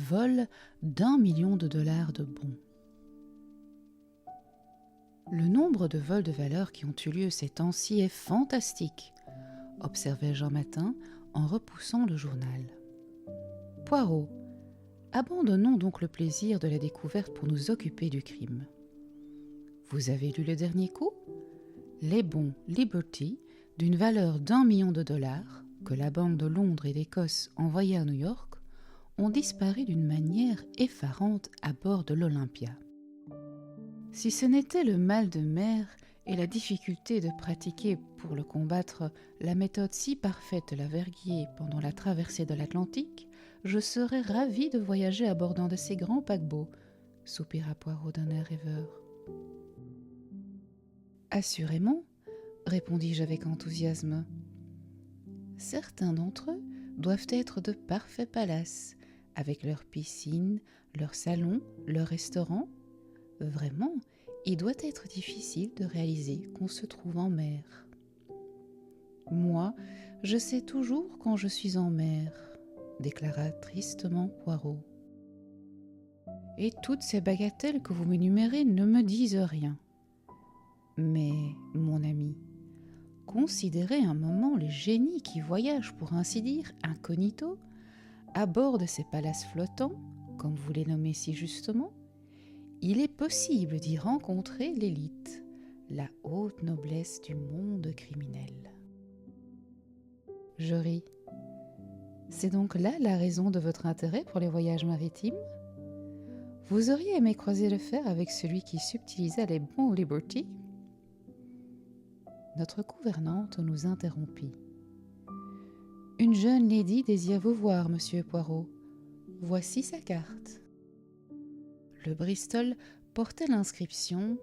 vol d'1 million de dollars de bons. Le nombre de vols de valeurs qui ont eu lieu ces temps-ci est fantastique, observai-je un matin en repoussant le journal. Poirot, abandonnons donc le plaisir de la découverte pour nous occuper du crime. Vous avez lu le dernier coup ? Les bons Liberty, d'une valeur d'1 million de dollars, que la Banque de Londres et d'Écosse envoyait à New York, ont disparu d'une manière effarante à bord de l'Olympia. Si ce n'était le mal de mer et la difficulté de pratiquer pour le combattre la méthode si parfaite de la verguier pendant la traversée de l'Atlantique, je serais ravi de voyager à bord d'un de ces grands paquebots, soupira Poirot d'un air rêveur. Assurément, répondis-je avec enthousiasme. Certains d'entre eux doivent être de parfaits palaces, avec leur piscine, leur salon, leur restaurant. Vraiment, il doit être difficile de réaliser qu'on se trouve en mer. Moi, je sais toujours quand je suis en mer, déclara tristement Poirot. Et toutes ces bagatelles que vous m'énumérez ne me disent rien. Mais, mon ami, considérez un moment les génies qui voyagent, pour ainsi dire, incognito, à bord de ces palaces flottants, comme vous les nommez si justement. Il est possible d'y rencontrer l'élite, la haute noblesse du monde criminel. Je ris. C'est donc là la raison de votre intérêt pour les voyages maritimes ? Vous auriez aimé croiser le fer avec celui qui subtilisait les bons Liberty ? Notre gouvernante nous interrompit. Une jeune lady désire vous voir, monsieur Poirot. Voici sa carte. Le Bristol portait l'inscription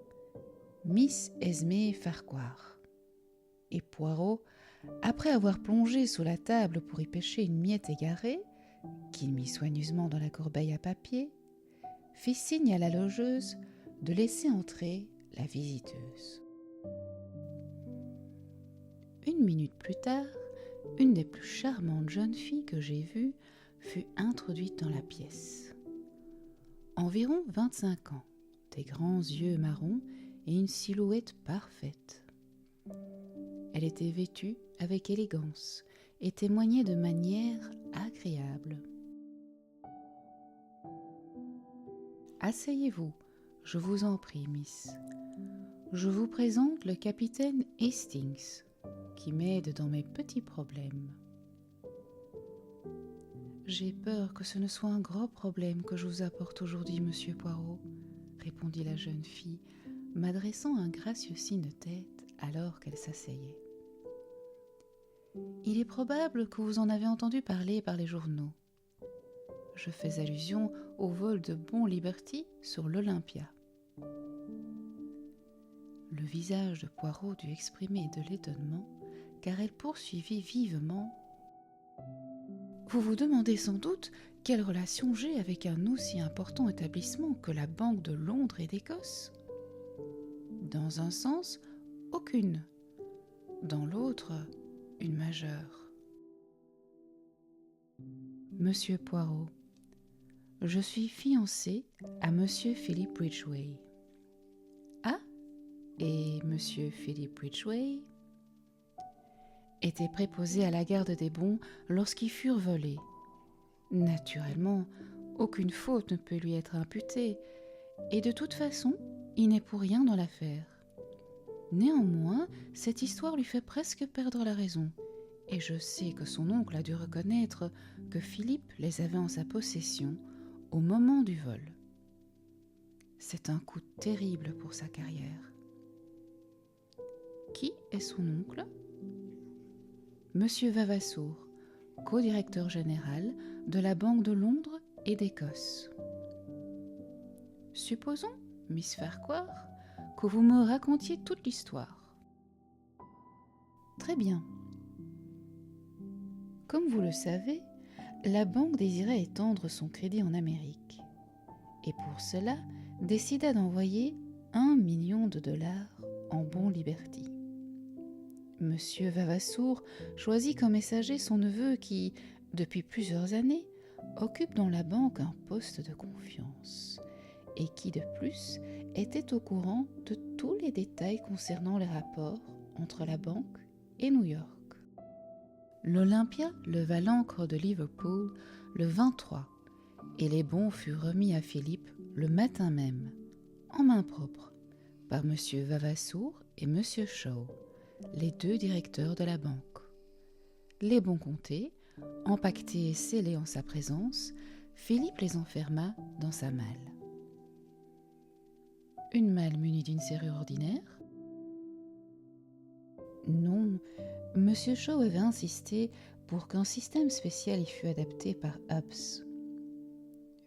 Miss Esmé Farquhar. Et Poirot, après avoir plongé sous la table pour y pêcher une miette égarée, qu'il mit soigneusement dans la corbeille à papier, fit signe à la logeuse de laisser entrer la visiteuse. Une minute plus tard, une des plus charmantes jeunes filles que j'ai vues fut introduite dans la pièce. Environ 25 ans, des grands yeux marrons et une silhouette parfaite. Elle était vêtue avec élégance et témoignait de manières agréables. « Asseyez-vous, je vous en prie, miss. Je vous présente le capitaine Hastings, qui m'aide dans mes petits problèmes. » « J'ai peur que ce ne soit un gros problème que je vous apporte aujourd'hui, monsieur Poirot, » répondit la jeune fille, m'adressant un gracieux signe de tête alors qu'elle s'asseyait. « Il est probable que vous en avez entendu parler par les journaux. Je fais allusion au vol de bons Liberty sur l'Olympia. » Le visage de Poirot dut exprimer de l'étonnement, car elle poursuivit vivement. Vous vous demandez sans doute quelle relation j'ai avec un aussi important établissement que la Banque de Londres et d'Écosse ? Dans un sens, aucune. Dans l'autre, une majeure. Monsieur Poirot, je suis fiancée à monsieur Philip Ridgway. Ah, et monsieur Philip Ridgway était préposé à la garde des bons lorsqu'ils furent volés. Naturellement, aucune faute ne peut lui être imputée, et de toute façon, il n'est pour rien dans l'affaire. Néanmoins, cette histoire lui fait presque perdre la raison, et je sais que son oncle a dû reconnaître que Philippe les avait en sa possession au moment du vol. C'est un coup terrible pour sa carrière. Qui est son oncle ? Monsieur Vavasour, co-directeur général de la Banque de Londres et d'Écosse. Supposons, Miss Farquhar, que vous me racontiez toute l'histoire. Très bien. Comme vous le savez, la banque désirait étendre son crédit en Amérique et pour cela décida d'envoyer 1 million de dollars en bons Liberty. Monsieur Vavasour choisit comme messager son neveu qui, depuis plusieurs années, occupe dans la banque un poste de confiance et qui de plus était au courant de tous les détails concernant les rapports entre la banque et New York. L'Olympia leva l'ancre de Liverpool le 23 et les bons furent remis à Philippe le matin même, en main propre, par M. Vavasour et M. Shaw, les deux directeurs de la banque. Les bons comptés, empaquetés et scellés en sa présence, Philippe les enferma dans sa malle. Une malle munie d'une serrure ordinaire ? Non, M. Shaw avait insisté pour qu'un système spécial y fût adapté par Hobbs.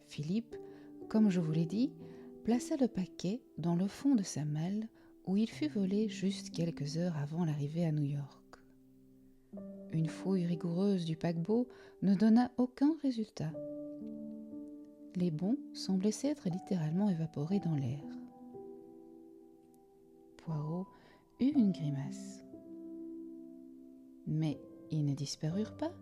Philippe, comme je vous l'ai dit, plaça le paquet dans le fond de sa malle où il fut volé juste quelques heures avant l'arrivée à New York. Une fouille rigoureuse du paquebot ne donna aucun résultat. Les bons semblaient s'être littéralement évaporés dans l'air. Poirot eut une grimace. Mais ils ne disparurent pas,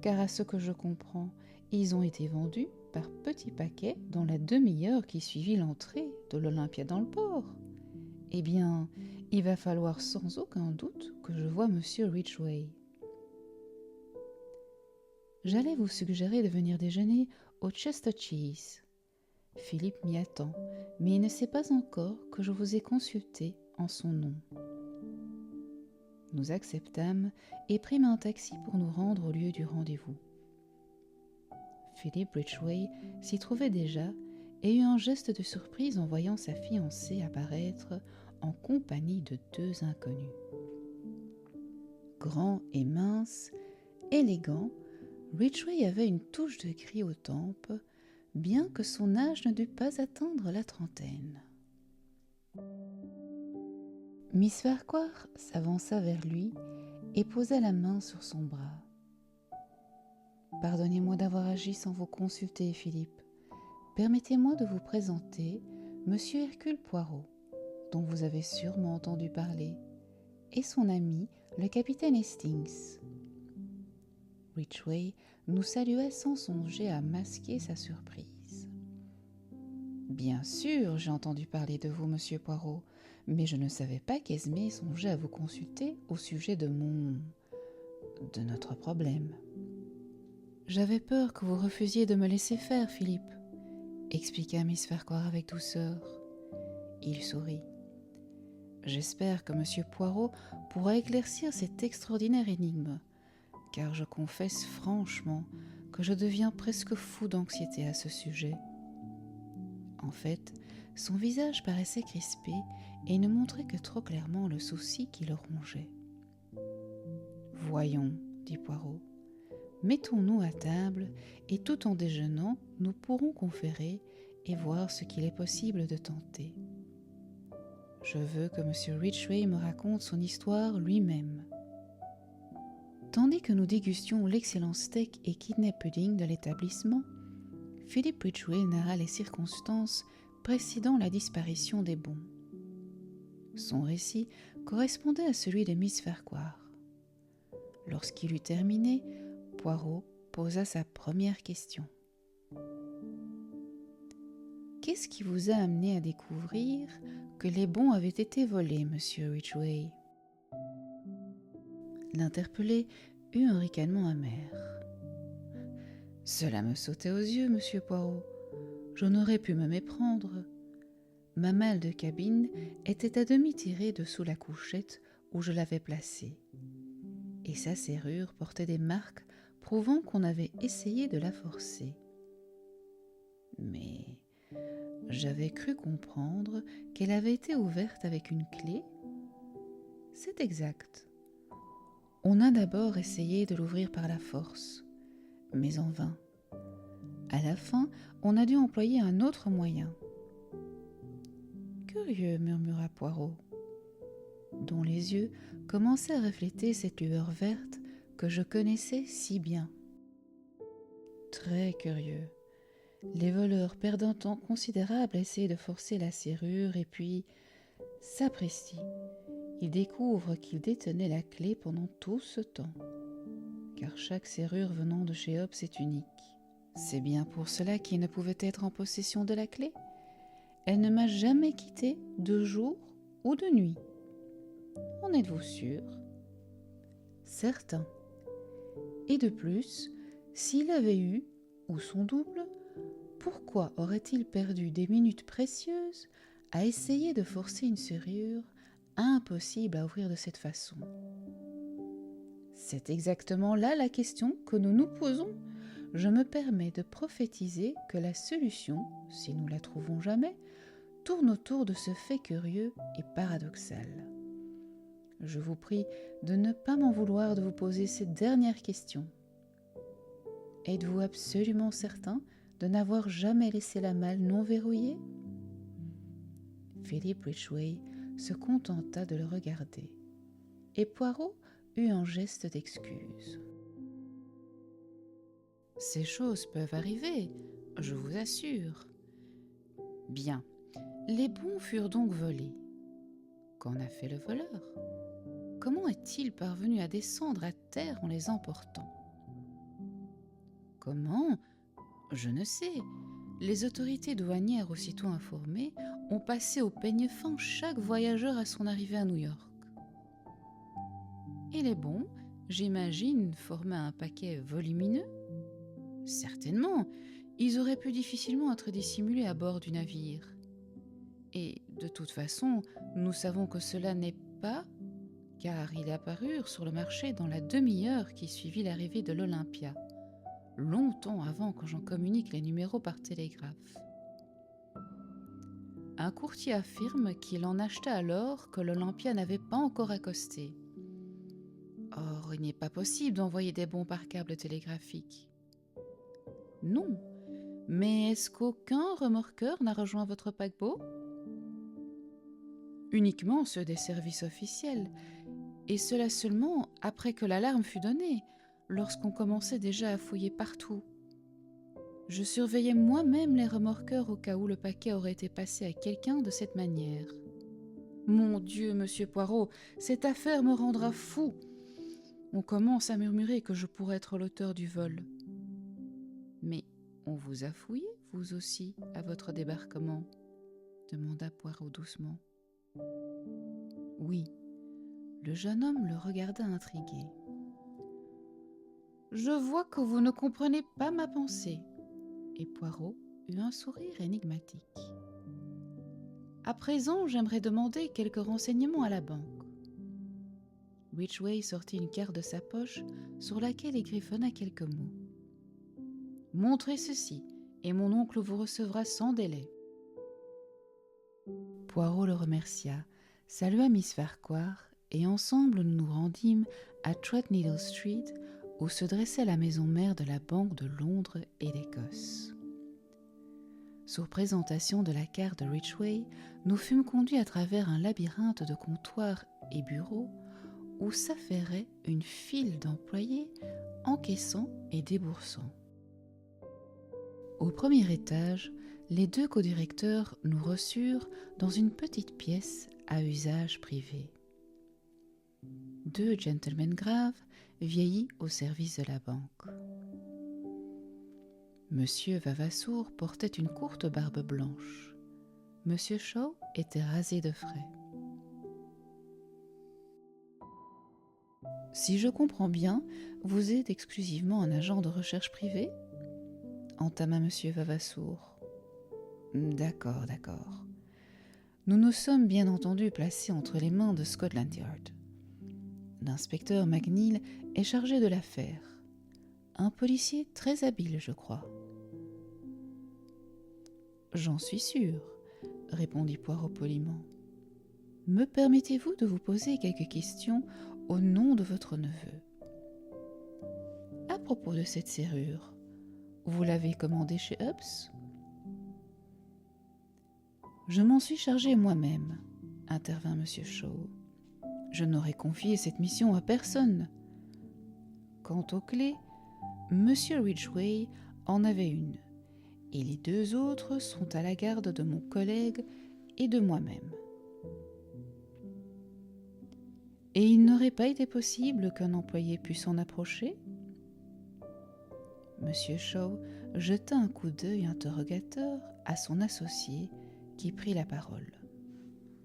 car à ce que je comprends, ils ont été vendus par petits paquets dans la demi-heure qui suivit l'entrée de l'Olympia dans le port. Eh bien, il va falloir sans aucun doute que je voie M. Ridgway. J'allais vous suggérer de venir déjeuner au Chester Cheese. Philippe m'y attend, mais il ne sait pas encore que je vous ai consulté en son nom. Nous acceptâmes et prîmes un taxi pour nous rendre au lieu du rendez-vous. Philippe Ridgway s'y trouvait déjà et eut un geste de surprise en voyant sa fiancée apparaître en compagnie de deux inconnus. Grand et mince, élégant, Ridgway avait une touche de gris aux tempes, bien que son âge ne dût pas atteindre la trentaine. Miss Farquhar s'avança vers lui et posa la main sur son bras. « Pardonnez-moi d'avoir agi sans vous consulter, Philippe. Permettez-moi de vous présenter Monsieur Hercule Poirot, dont vous avez sûrement entendu parler, et son ami, le capitaine Hastings. » Ridgway nous salua sans songer à masquer sa surprise. « Bien sûr, j'ai entendu parler de vous, Monsieur Poirot, mais je ne savais pas qu'Esmé songeait à vous consulter au sujet de notre problème. » « J'avais peur que vous refusiez de me laisser faire, Philippe, » expliqua Miss Farquhar avec douceur. Il sourit. « J'espère que Monsieur Poirot pourra éclaircir cette extraordinaire énigme, car je confesse franchement que je deviens presque fou d'anxiété à ce sujet. » En fait, son visage paraissait crispé et ne montrait que trop clairement le souci qui le rongeait. « Voyons, dit Poirot. Mettons-nous à table et tout en déjeunant, nous pourrons conférer et voir ce qu'il est possible de tenter. Je veux que M. Ridgway me raconte son histoire lui-même. » Tandis que nous dégustions l'excellent steak et kidney pudding de l'établissement, Philippe Ridgway narra les circonstances précédant la disparition des bons. Son récit correspondait à celui de Miss Farquhar. Lorsqu'il eut terminé, Poirot posa sa première question. « Qu'est-ce qui vous a amené à découvrir que les bons avaient été volés, Monsieur Ridgway ?» L'interpellé eut un ricanement amer. « Cela me sautait aux yeux, Monsieur Poirot. Je n'aurais pu me méprendre. Ma malle de cabine était à demi tirée de sous la couchette où je l'avais placée, et sa serrure portait des marques prouvant qu'on avait essayé de la forcer. Mais j'avais cru comprendre qu'elle avait été ouverte avec une clé. C'est exact. On a d'abord essayé de l'ouvrir par la force, mais en vain. À la fin, on a dû employer un autre moyen. « Curieux, murmura Poirot, dont les yeux commençaient à refléter cette lueur verte que je connaissais si bien. Très curieux. Les voleurs perdent un temps considérable à essayer de forcer la serrure et puis, sapristi, ils découvrent qu'ils détenaient la clé pendant tout ce temps. Car chaque serrure venant de chez Hobbs est unique. C'est bien pour cela qu'il ne pouvait être en possession de la clé. Elle ne m'a jamais quitté de jour ou de nuit. En êtes-vous sûr ? Certain. Et de plus, s'il avait eu, ou son double, pourquoi aurait-il perdu des minutes précieuses à essayer de forcer une serrure impossible à ouvrir de cette façon ? C'est exactement là la question que nous nous posons. Je me permets de prophétiser que la solution, si nous la trouvons jamais, tourne autour de ce fait curieux et paradoxal. Je vous prie de ne pas m'en vouloir de vous poser cette dernière question. Êtes-vous absolument certain de n'avoir jamais laissé la malle non verrouillée ? Philip Ridgway se contenta de le regarder, et Poirot eut un geste d'excuse. Ces choses peuvent arriver, je vous assure. Bien, les bons furent donc volés. Qu'en a fait le voleur ? Comment est-il parvenu à descendre à terre en les emportant ? Comment ? Je ne sais. Les autorités douanières, aussitôt informées, ont passé au peigne fin chaque voyageur à son arrivée à New York. Et les bons, j'imagine, formaient un paquet volumineux ? Certainement, ils auraient pu difficilement être dissimulés à bord du navire. Et de toute façon, nous savons que cela n'est pas, car ils apparurent sur le marché dans la demi-heure qui suivit l'arrivée de l'Olympia, longtemps avant que j'en communique les numéros par télégraphe. Un courtier affirme qu'il en acheta alors que l'Olympia n'avait pas encore accosté. Or, il n'est pas possible d'envoyer des bons par câble télégraphique. Non, mais est-ce qu'aucun remorqueur n'a rejoint votre paquebot ? Uniquement ceux des services officiels, et cela seulement après que l'alarme fut donnée, lorsqu'on commençait déjà à fouiller partout. Je surveillais moi-même les remorqueurs au cas où le paquet aurait été passé à quelqu'un de cette manière. Mon Dieu, monsieur Poirot, cette affaire me rendra fou. On commence à murmurer que je pourrais être l'auteur du vol. Mais on vous a fouillé, vous aussi, à votre débarquement ? Demanda Poirot doucement. Oui. Le jeune homme le regarda intrigué. Je vois que vous ne comprenez pas ma pensée. Et Poirot eut un sourire énigmatique. À présent, j'aimerais demander quelques renseignements à la banque. Ridgway sortit une carte de sa poche sur laquelle il griffonna quelques mots. Montrez ceci, et mon oncle vous recevra sans délai. Poirot le remercia, salua Miss Farquhar, et ensemble nous nous rendîmes à Threadneedle Street, où se dressait la maison mère de la Banque de Londres et d'Écosse. Sur présentation de la carte de Ridgway, nous fûmes conduits à travers un labyrinthe de comptoirs et bureaux où s'affairait une file d'employés encaissant et déboursant. Au premier étage, les deux codirecteurs nous reçurent dans une petite pièce à usage privé. Deux gentlemen graves, vieillis au service de la banque. Monsieur Vavasour portait une courte barbe blanche. Monsieur Shaw était rasé de frais. Si je comprends bien, vous êtes exclusivement un agent de recherche privé ? Entama monsieur Vavasour. D'accord. Nous nous sommes bien entendu placés entre les mains de Scotland Yard. L'inspecteur McNeil est chargé de l'affaire. Un policier très habile, je crois. J'en suis sûr, répondit Poirot poliment. Me permettez-vous de vous poser quelques questions au nom de votre neveu ? À propos de cette serrure, vous l'avez commandée chez Hobbs ? Je m'en suis chargé moi-même, intervint M. Shaw. Je n'aurais confié cette mission à personne. Quant aux clés, M. Ridgway en avait une, et les deux autres sont à la garde de mon collègue et de moi-même. Et il n'aurait pas été possible qu'un employé pût s'en approcher ? M. Shaw jeta un coup d'œil interrogateur à son associé qui prit la parole.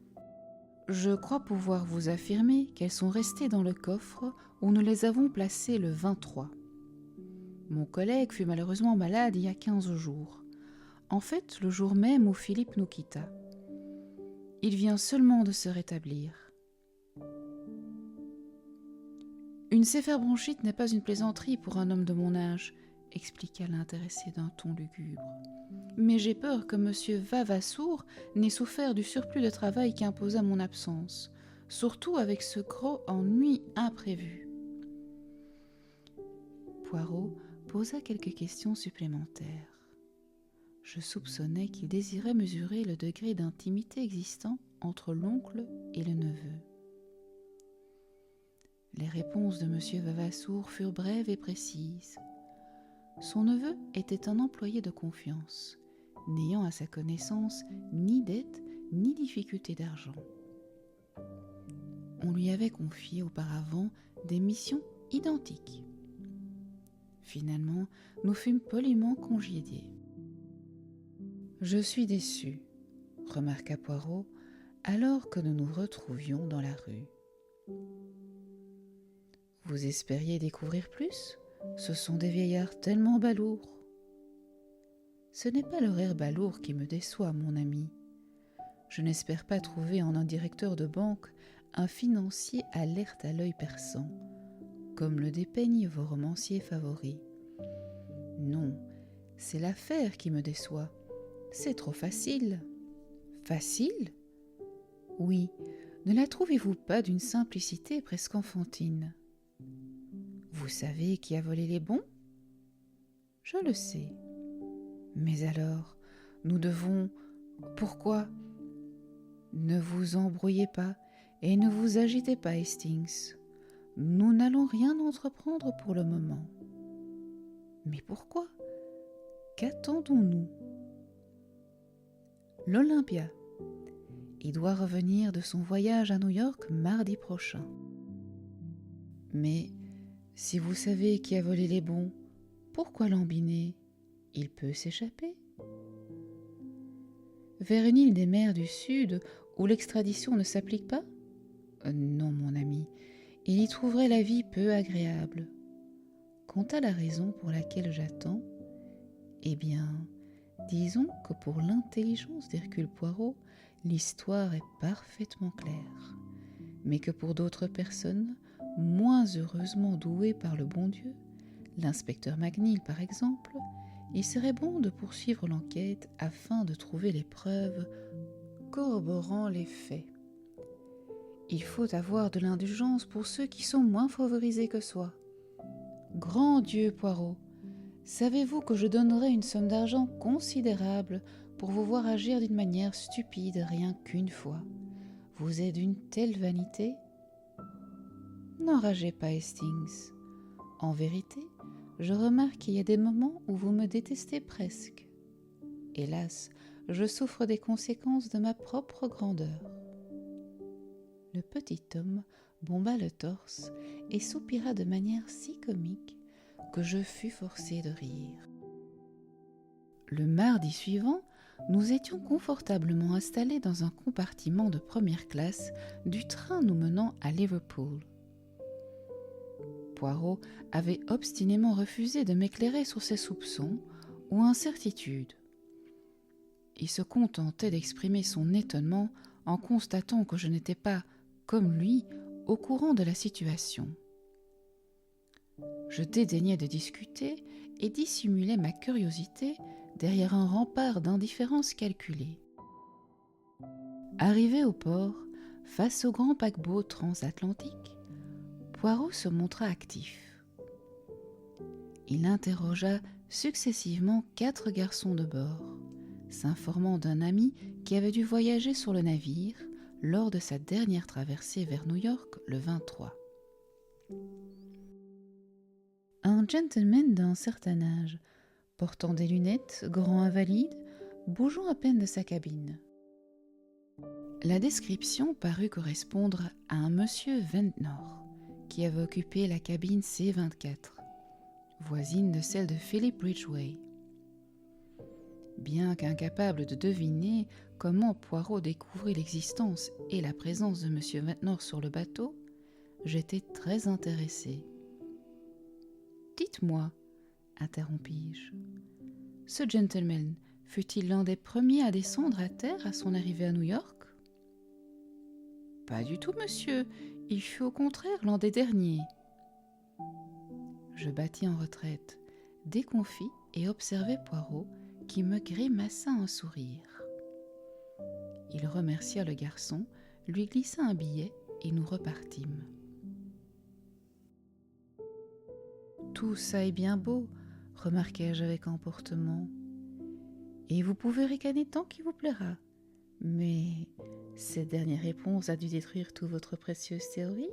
« Je crois pouvoir vous affirmer qu'elles sont restées dans le coffre où nous les avons placées le 23. Mon collègue fut malheureusement malade il y a 15 jours. En fait, le jour même où Philippe nous quitta. Il vient seulement de se rétablir. Une céphalbronchite n'est pas une plaisanterie pour un homme de mon âge, expliqua l'intéressé d'un ton lugubre. Mais j'ai peur que M. Vavassour n'ait souffert du surplus de travail qu'imposa mon absence, surtout avec ce gros ennui imprévu. Poirot posa quelques questions supplémentaires. Je soupçonnais qu'il désirait mesurer le degré d'intimité existant entre l'oncle et le neveu. Les réponses de M. Vavassour furent brèves et précises. Son neveu était un employé de confiance, n'ayant à sa connaissance ni dette ni difficulté d'argent. On lui avait confié auparavant des missions identiques. Finalement, nous fûmes poliment congédiés. « Je suis déçu, » remarqua Poirot, alors que nous nous retrouvions dans la rue. « Vous espériez découvrir plus ? Ce sont des vieillards tellement balourds. »« Ce n'est pas leur air balourd qui me déçoit, mon ami. Je n'espère pas trouver en un directeur de banque un financier alerte à l'œil perçant, comme le dépeignent vos romanciers favoris. Non, c'est l'affaire qui me déçoit. C'est trop facile. » « Facile ? Oui, ne la trouvez-vous pas d'une simplicité presque enfantine ? Vous savez qui a volé les bons ? Je le sais. Mais alors, nous devons... Pourquoi ? Ne vous embrouillez pas et ne vous agitez pas, Hastings. Nous n'allons rien entreprendre pour le moment. Mais pourquoi ? Qu'attendons-nous ? L'Olympia. Il doit revenir de son voyage à New York mardi prochain. Mais si vous savez qui a volé les bons, pourquoi l'embiner ? Il peut s'échapper. Vers une île des mers du Sud où l'extradition ne s'applique pas ? Non, mon ami, il y trouverait la vie peu agréable. Quant à la raison pour laquelle j'attends, eh bien, disons que pour l'intelligence d'Hercule Poirot, l'histoire est parfaitement claire, mais que pour d'autres personnes, moins heureusement douées par le bon Dieu, l'inspecteur McNeil par exemple, il serait bon de poursuivre l'enquête afin de trouver les preuves corroborant les faits. Il faut avoir de l'indulgence pour ceux qui sont moins favorisés que soi. Grand Dieu, Poirot, savez-vous que je donnerais une somme d'argent considérable pour vous voir agir d'une manière stupide rien qu'une fois ? Vous êtes d'une telle vanité ? N'enragez pas, Hastings. En vérité, je remarque qu'il y a des moments où vous me détestez presque. Hélas, je souffre des conséquences de ma propre grandeur. Le petit homme bomba le torse et soupira de manière si comique que je fus forcé de rire. Le mardi suivant, nous étions confortablement installés dans un compartiment de première classe du train nous menant à Liverpool. Poirot avait obstinément refusé de m'éclairer sur ses soupçons ou incertitudes. Il se contentait d'exprimer son étonnement en constatant que je n'étais pas, comme lui, au courant de la situation. Je dédaignais de discuter et dissimulais ma curiosité derrière un rempart d'indifférence calculée. Arrivé au port, face au grand paquebot transatlantique, Poirot se montra actif. Il interrogea successivement 4 garçons de bord, s'informant d'un ami qui avait dû voyager sur le navire lors de sa dernière traversée vers New York le 23. Un gentleman d'un certain âge, portant des lunettes, grand invalide, bougeant à peine de sa cabine. La description parut correspondre à un monsieur Ventnor, qui avait occupé la cabine C-24, voisine de celle de Philip Ridgway. Bien qu'incapable de deviner comment Poirot découvrit l'existence et la présence de M. Ventnor sur le bateau, j'étais très intéressée. « Dites-moi, interrompis-je, ce gentleman fut-il l'un des premiers à descendre à terre à son arrivée à New York ?»« Pas du tout, monsieur. Il fut au contraire l'un des derniers. » Je battis en retraite, déconfit, et observai Poirot, qui me grimaça un sourire. Il remercia le garçon, lui glissa un billet, et nous repartîmes. « Tout ça est bien beau, remarquai-je avec emportement, et vous pouvez ricaner tant qu'il vous plaira. Mais cette dernière réponse a dû détruire toute votre précieuse théorie.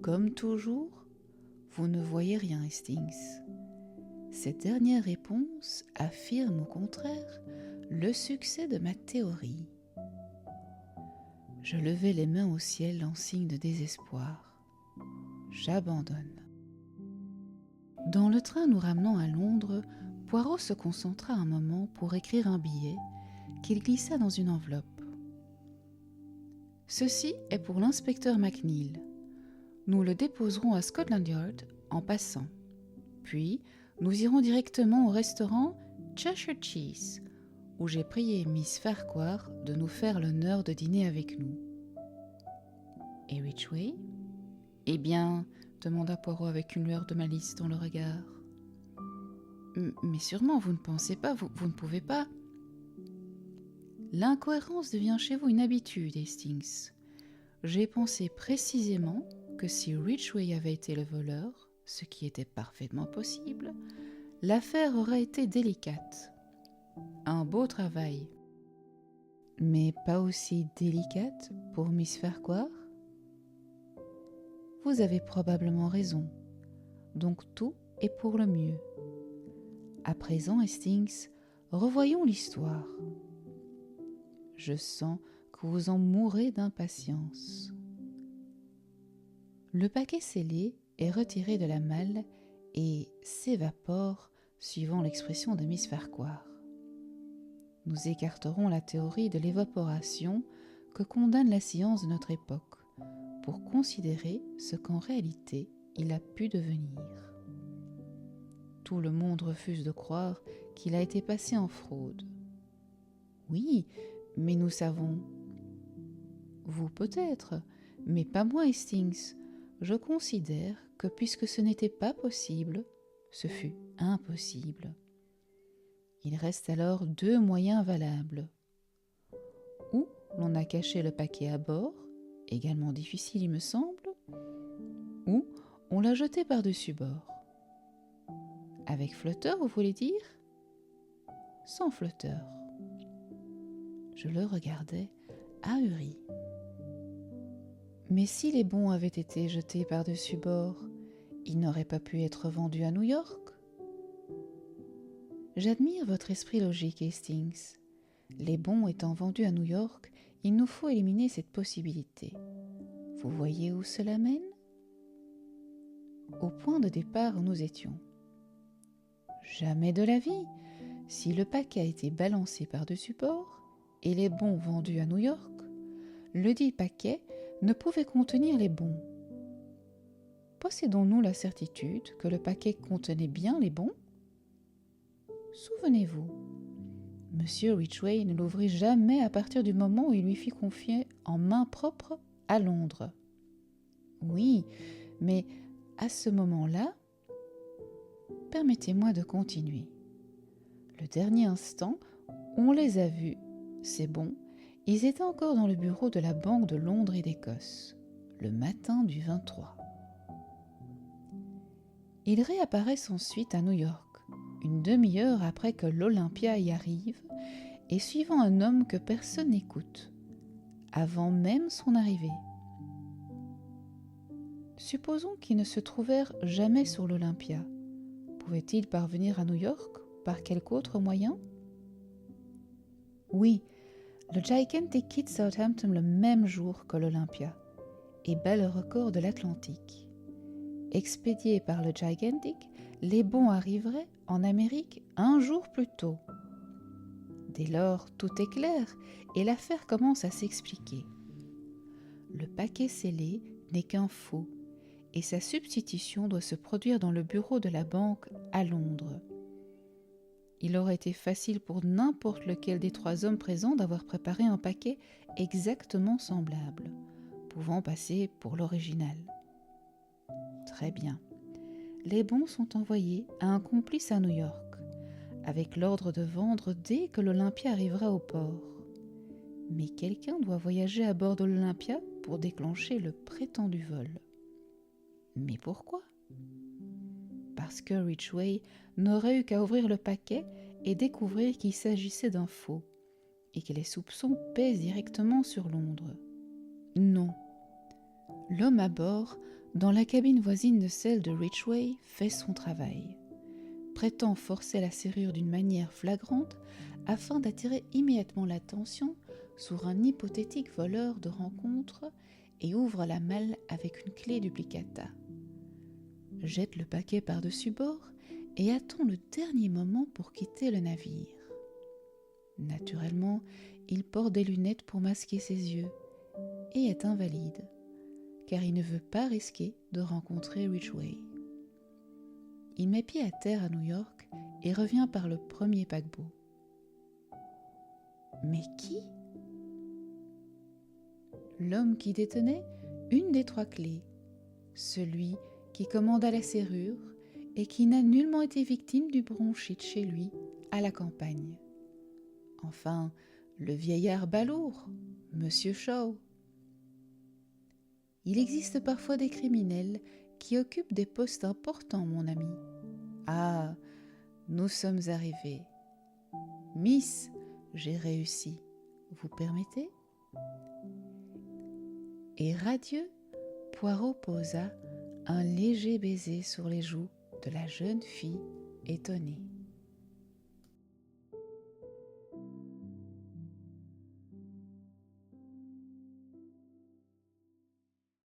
Comme toujours, vous ne voyez rien, Hastings. Cette dernière réponse affirme au contraire le succès de ma théorie. » Je levai les mains au ciel en signe de désespoir. J'abandonne. Dans le train nous ramenant à Londres, Poirot se concentra un moment pour écrire un billet qu'il glissa dans une enveloppe. « Ceci est pour l'inspecteur McNeil. Nous le déposerons à Scotland Yard en passant. Puis, nous irons directement au restaurant Cheshire Cheese, où j'ai prié Miss Farquhar de nous faire l'honneur de dîner avec nous. »« Et Ridgway ?»« Eh bien, demanda Poirot avec une lueur de malice dans le regard. « Mais sûrement, vous ne pensez pas, vous ne pouvez pas. » »« L'incohérence devient chez vous une habitude, Hastings. J'ai pensé précisément que si Ridgway avait été le voleur, ce qui était parfaitement possible, l'affaire aurait été délicate. Un beau travail. Mais pas aussi délicate pour Miss Farquhar ? Vous avez probablement raison. Donc tout est pour le mieux. À présent, Hastings, revoyons l'histoire. Je sens que vous en mourrez d'impatience. Le paquet scellé est retiré de la malle et s'évapore, suivant l'expression de Miss Farquhar. Nous écarterons la théorie de l'évaporation que condamne la science de notre époque pour considérer ce qu'en réalité il a pu devenir. Tout le monde refuse de croire qu'il a été passé en fraude. Oui, mais nous savons. Vous peut-être, mais pas moi, Hastings. Je considère que puisque ce n'était pas possible, ce fut impossible. Il reste alors deux moyens valables. Ou l'on a caché le paquet à bord, également difficile il me semble, ou on l'a jeté par-dessus bord. Avec flotteur, vous voulez dire ? Sans flotteur. Je le regardais, ahuri. Mais si les bons avaient été jetés par-dessus bord, ils n'auraient pas pu être vendus à New York ? J'admire votre esprit logique, Hastings. Les bons étant vendus à New York, il nous faut éliminer cette possibilité. Vous voyez où cela mène ? Au point de départ où nous étions. Jamais de la vie. Si le paquet a été balancé par-dessus bord et les bons vendus à New York, le dit paquet ne pouvait contenir les bons. Possédons-nous la certitude que le paquet contenait bien les bons ? Souvenez-vous, M. Ridgway ne l'ouvrit jamais à partir du moment où il lui fit confier en main propre à Londres. Oui, mais à ce moment-là, permettez-moi de continuer. Le dernier instant, on les a vus, c'est bon, ils étaient encore dans le bureau de la Banque de Londres et d'Écosse, le matin du 23. Ils réapparaissent ensuite à New York, une demi-heure après que l'Olympia y arrive, et suivant un homme que personne n'écoute, avant même son arrivée. Supposons qu'ils ne se trouvèrent jamais sur l'Olympia. Pouvaient-ils parvenir à New York par quelque autre moyen ? Oui, le Gigantic quitte Southampton le même jour que l'Olympia et bat le record de l'Atlantique. Expédiés par le Gigantic, les bons arriveraient en Amérique un jour plus tôt, Dès lors, tout est clair et l'affaire commence à s'expliquer. Le paquet scellé n'est qu'un faux et sa substitution doit se produire dans le bureau de la banque à Londres. Il aurait été facile pour n'importe lequel des 3 hommes présents d'avoir préparé un paquet exactement semblable, pouvant passer pour l'original. Très bien. Les bons sont envoyés à un complice à New York, avec l'ordre de vendre dès que l'Olympia arrivera au port. Mais quelqu'un doit voyager à bord de l'Olympia pour déclencher le prétendu vol. Mais pourquoi ? Parce que Ridgway n'aurait eu qu'à ouvrir le paquet et découvrir qu'il s'agissait d'un faux, et que les soupçons pèsent directement sur Londres. Non. L'homme à bord, dans la cabine voisine de celle de Ridgway, fait son travail. Prétend forcer la serrure d'une manière flagrante afin d'attirer immédiatement l'attention sur un hypothétique voleur de rencontre et ouvre la malle avec une clé duplicata. Jette le paquet par-dessus bord et attend le dernier moment pour quitter le navire. Naturellement, il porte des lunettes pour masquer ses yeux et est invalide, car il ne veut pas risquer de rencontrer Ridgway. Il met pied à terre à New York et revient par le premier paquebot. Mais qui ? L'homme qui détenait une des 3 clés, celui qui commanda la serrure et qui n'a nullement été victime du bronchite chez lui, à la campagne. Enfin, le vieillard balourd, Monsieur Shaw. Il existe parfois des criminels qui occupent des postes importants, mon ami. Ah, nous sommes arrivés. Miss, j'ai réussi. Vous permettez ? Et radieux, Poirot posa un léger baiser sur les joues de la jeune fille étonnée.